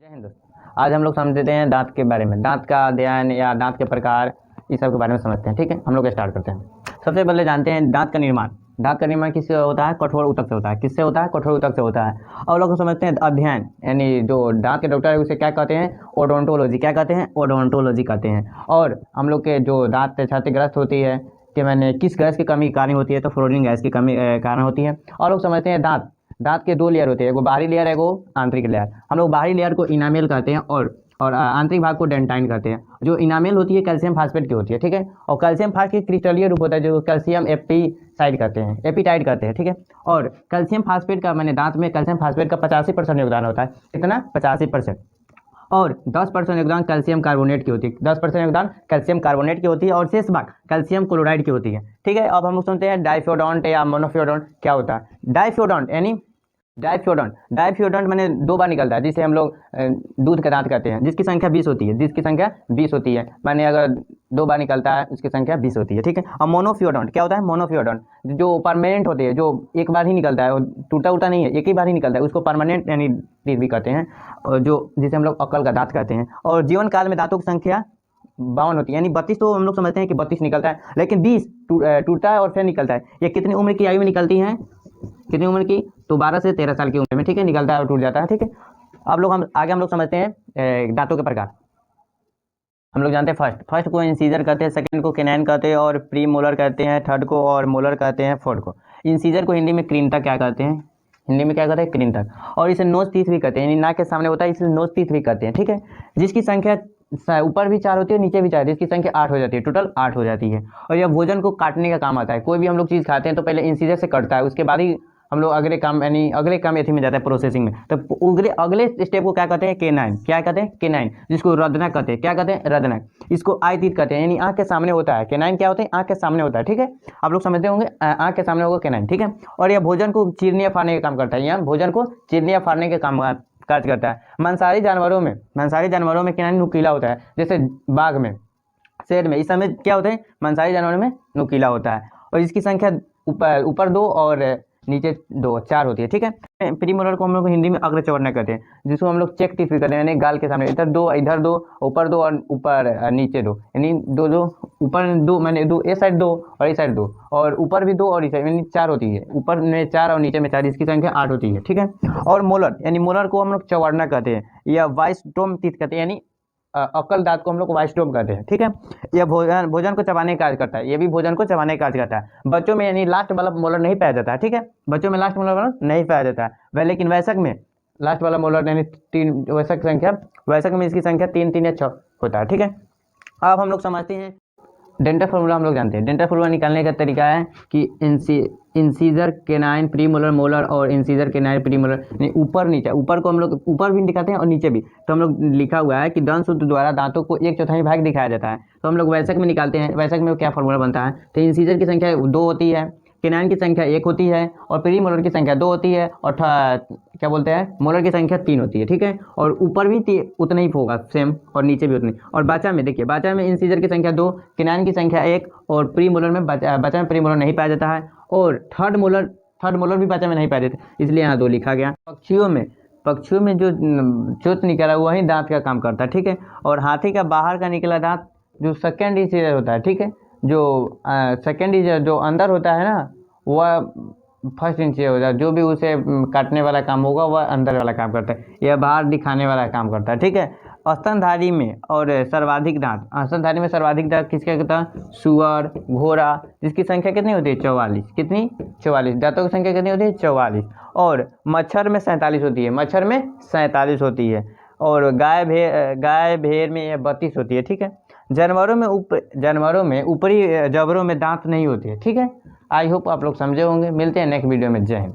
जय हिंद दोस्तों। आज हम लोग समझते हैं दांत के बारे में, दांत का अध्ययन या दांत के प्रकार, इस सब के बारे में समझते हैं। ठीक है, हम लोग स्टार्ट करते हैं। सबसे पहले जानते हैं दांत का निर्माण। दांत का निर्माण किससे होता है? कठोर ऊतक से होता है। किससे होता है? कठोर ऊतक से होता है। और लोग समझते हैं अध्ययन, यानी जो दांत के डॉक्टर है उसे क्या कहते हैं? ओडोंटोलॉजी। क्या कहते हैं? ओडोंटोलॉजी कहते हैं। और हम लोग के जो दांत क्षतिग्रस्त होती है कि मैंने किस गैस की कमी कारण होती है, तो फ्लोरीन गैस की कमी कारण होती है। और लोग समझते हैं दांत के दो लेयर होते हैं, एगो बाहरी लेयर है, एगो आंतरिक लेयर। हम लोग बाहरी लेयर को इनामेल कहते हैं और आंतरिक भाग को डेंटाइन कहते हैं। जो इनामेल होती है कैल्शियम फास्फेट की होती है। ठीक है, और कैल्शियम फास्फेट क्रिस्टलीय रूप होता है जो कैल्शियम एपिसाइड कहते हैं, एपिटाइड कहते हैं। ठीक है, और कैल्शियम फास्फेट का मैंने दांत में कैल्शियम फास्फेट का 85% योगदान होता है। कितना? 85%। और 10% योगदान कैल्शियम कार्बोनेट की होती है। 10% योगदान कैल्शियम कार्बोनेट की होती है और शेष भाग कैल्शियम क्लोराइड की होती है। ठीक है, अब हम लोग सुनते हैं डाइफियोडोंट या मोनोफियोडोंट क्या होता है। डाइफियोडोंट यानी डाइफियोडोंट मैंने दो बार निकलता है, जिसे हम लोग दूध का दांत कहते हैं, जिसकी संख्या 20 होती है। जिसकी संख्या 20 होती है, मैंने अगर दो बार निकलता है उसकी संख्या 20 होती है। ठीक है, और मोनोफियोडोंट क्या होता है? मोनोफियोडोंट जो परमानेंट होते हैं, जो एक बार ही निकलता है, वो टूटा उटा नहीं है, एक ही बार ही निकलता है, उसको परमानेंट यानी भी कहते हैं, और जो जिसे हम लोग अक्ल का दांत कहते हैं। और जीवन काल में दांतों की संख्या 52 होती है, यानी 32 तो हम लोग समझते हैं कि 32 निकलता है, लेकिन 20 टूटता है और फिर निकलता है। ये कितनी उम्र की आयु में निकलती है? कितनी उम्र की? तो 12 से 13 साल की उम्र में। ठीक है, निकलता है और टूट जाता है। ठीक है, अब लोग हम आगे समझते हैं दांतों के प्रकार। हम लोग जानते हैं फर्स्ट को इंसीजर कहते हैं, सेकंड को केनाइन कहते हैं, और प्री मोलर कहते हैं, थर्ड को और मोलर कहते हैं, फोर्थ को। इंसीजर को हिंदी में कृंतक क्या कहते हैं? हिंदी में क्या कहते हैं? कृंतक। और इसे नोज टीथ भी कहते हैं, यानी नाक के सामने होता है, इसलिए नोज टीथ भी कहते हैं। ठीक है, जिसकी संख्या ऊपर भी 4 होती है, नीचे भी 4, जिसकी संख्या 8 हो जाती है, टोटल 8 हो जाती है। और यह भोजन को काटने का काम आता है। कोई भी हम लोग चीज़ खाते हैं तो पहले इंसीजर से कटता है, उसके बाद ही हम लोग अगले काम यानी अगले काम एथी में जाता है, प्रोसेसिंग में। तो अगले स्टेप को क्या कहते हैं? केनाइन। क्या कहते हैं? केनाइन, जिसको रदनक कहते हैं। क्या कहते हैं? रदनक। इसको आई तीत कहते हैं, यानी आँख के सामने होता है। केनाइन क्या होता है? आँख के सामने होता है। ठीक है, आप लोग समझते होंगे, आँख के सामने होगा केनाइन। ठीक है, और यह भोजन को चीरने या फाड़ने का काम करता है। यह भोजन को चीरने या फाड़ने के काम कार्य करता है। मांसाहारी जानवरों में केनाइन नुकीला होता है, जैसे बाघ में, शेर में। इस समय क्या होता है? मांसाहारी जानवरों में नुकीला होता है। और इसकी संख्या ऊपर 2 और नीचे 2, 4 होती है। ठीक है, प्रीमोलर को हम लोग हिंदी में अग्रचौर्णक कहते हैं, जिसको हम लोग चेक टीथ भी कहते हैं, यानी गाल के सामने इधर 2, ऊपर 2 और ऊपर नीचे 2, यानी दो ऊपर 2, मैंने 2 इस साइड 2 और इस साइड 2, और ऊपर भी 2 और इस साइड, यानी 4 होती है। ऊपर में 4 और नीचे में 4, इसकी संख्या 8 होती है। ठीक है, और मोलर यानी मोलर को हम लोग चौवर्णक कहते हैं या वाइस्टोम टीथ कहते हैं, यानी अकल दांत को हम लोग वाइस्टोम कहते हैं। ठीक है, यह भोजन को चबाने का कार्य करता है। ये भी भोजन को चबाने का कार्य करता है। बच्चों में यानी लास्ट वाला मोलर नहीं पाया जाता है। ठीक है, बच्चों में लास्ट मोलर नहीं पाया जाता है, वह लेकिन वयस्क में लास्ट वाला मोलर यानी 3, वयस्क में इसकी संख्या 3, 3 या 6 होता है। ठीक है, अब हम लोग समझते हैं डेंटल फॉर्मूला। हम लोग जानते हैं डेंटल फॉर्मूला निकालने का तरीका है कि इंसीजर केनाइन प्रीमोलर मोलर और इंसीजर केनाइन प्रीमोलर, यानी ऊपर नीचे। ऊपर को हम लोग ऊपर भी दिखाते हैं और नीचे भी। तो हम लोग लिखा हुआ है कि दंत सूत्र द्वारा दांतों को 1/4 भाग दिखाया जाता है। तो हम लोग वयस्क में निकालते हैं। वयस्क में क्या फॉर्मूला बनता है? तो इंसीजर की संख्या 2 होती है, केनाइन की संख्या 1 होती है, और प्रीमोलर की संख्या 2 होती है, और क्या बोलते हैं, मोलर की संख्या 3 होती है। ठीक है, और ऊपर भी उतना ही होगा सेम, और नीचे भी उतनी। और बाचा में देखिए, बाचा में इंसीजर की संख्या 2, केनाइन की संख्या 1, और प्रीमोलर में बाचा में प्रीमोलर नहीं पाया जाता है, और थर्ड मोलर भी बाचा में नहीं पाया जाता, इसलिए यहाँ 2 लिखा गया। पक्षियों में जो चोंच निकला वही दांत का काम करता है। ठीक है, और हाथी का बाहर का निकला दांत जो सेकेंड इंसीजर होता है। ठीक है, जो सेकेंड इंसीजर जो अंदर होता है ना, वह फर्स्ट इंसीजर होता है। जो भी उसे काटने वाला काम होगा वह अंदर वाला काम करता है, यह बाहर दिखाने वाला काम करता है। ठीक है, स्तनधारी में और सर्वाधिक दांत, स्तनधारी में सर्वाधिक दांत किसके कहता है? सुअर, घोड़ा, जिसकी संख्या कितनी होती है? 44। कितनी? 44 दांतों की संख्या कितनी होती है? 44। और मच्छर में 47 होती है, मच्छर में 47 होती है। और गाय भेड़ में यह 32 होती है। ठीक है, जानवरों में ऊपरी जबड़ों में दांत नहीं होते हैं। ठीक है, आई होप आप लोग समझे होंगे। मिलते हैं नेक्स्ट वीडियो में। जय हिंद।